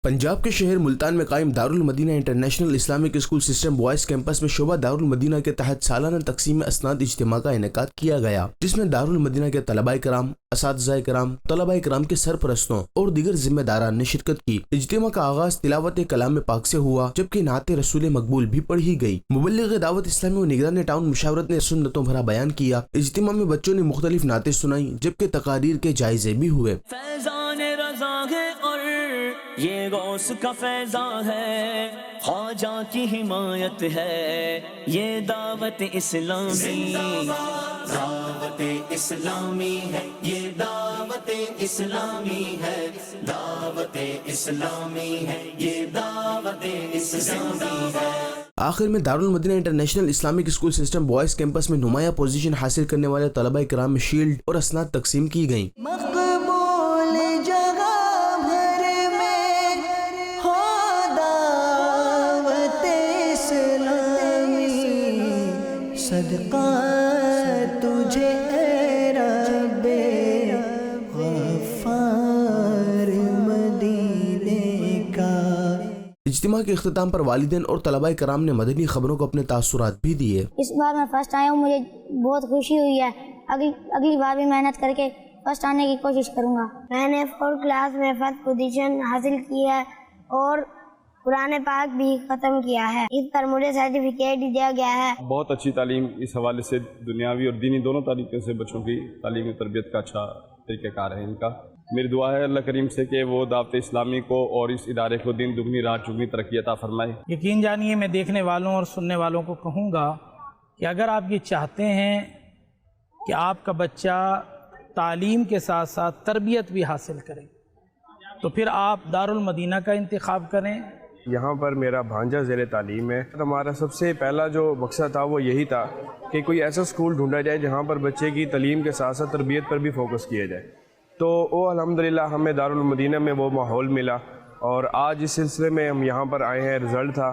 پنجاب کے شہر ملتان میں قائم Darul Madinah international Islamic school system boys campus میں شعبہ دارالمدینہ کے تحت سالانہ تقسیم اسناد اجتماع کا انعقاد کیا گیا، جس میں دارالمدینہ کے طلباء کرام، اساتذہ کرام، طلباء کرام کے سرپرستوں اور دیگر ذمہ داران نے شرکت کی۔ اجتماع کا آغاز تلاوت کلام پاک سے ہوا، جبکہ نعت رسول مقبول بھی پڑھی گئی۔ مبلغ دعوت اسلامی و نگران ٹاؤن مشاورت نے سنتوں بھرا بیان کیا۔ اجتماع میں بچوں نے مختلف نعتیں سنائیں، جبکہ تقاریر کے جائزے بھی ہوئے۔ فیضان رضا ہے اور یہ غوث کا فیضان ہے، خواجہ کی حمایت ہے، یہ دعوت اسلامی، دعوت اسلامی ہے، یہ دعوت اسلامی ہے، دعوت اسلامی ہے، یہ دعوت اسلامی ہے۔ آخر میں Darul Madinah international Islamic school system boys campus میں نمایاں پوزیشن حاصل کرنے والے طلباء کرام میں شیلڈ اور اسناد تقسیم کی گئیں۔ مقبول جگہ بھر میں ہو دعوت اسلامی، صدقہ تجھے اے رب غفار مدینے کا۔ اجتماع کے اختتام پر والدین اور طلباء کرام نے مدنی خبروں کو اپنے تاثرات بھی دیے۔ اس بار میں فرسٹ آیا ہوں، مجھے بہت خوشی ہوئی ہے۔ اگلی بار بھی محنت کر کے فرسٹ آنے کی کوشش کروں گا۔ میں نے 4th کلاس میں فرسٹ پوزیشن حاصل کی ہے اور قرآن پاک بھی ختم کیا ہے۔ اس پر مجھے سرٹیفکیٹ بھی دیا گیا ہے۔ بہت اچھی تعلیم اس حوالے سے دنیاوی اور دینی دونوں طریقے سے بچوں کی تعلیم و تربیت کا اچھا طریقہ کار ہے ان کا۔ میری دعا ہے اللہ کریم سے کہ وہ دعوت اسلامی کو اور اس ادارے کو دن دگنی رات چگنی ترقی عطا فرمائے۔ یقین جانیے میں دیکھنے والوں اور سننے والوں کو کہوں گا کہ اگر آپ یہ چاہتے ہیں کہ آپ کا بچہ تعلیم کے ساتھ ساتھ تربیت بھی حاصل کرے تو پھر آپ دارالمدینہ کا انتخاب کریں۔ یہاں پر میرا بھانجا زیر تعلیم ہے۔ ہمارا سب سے پہلا جو مقصد تھا وہ یہی تھا کہ کوئی ایسا اسکول ڈھونڈا جائے جہاں پر بچے کی تعلیم کے ساتھ ساتھ تربیت پر بھی فوکس کیا جائے، تو وہ الحمدللہ ہمیں دارالمدینہ میں وہ ماحول ملا اور آج اس سلسلے میں ہم یہاں پر آئے ہیں، رزلٹ تھا۔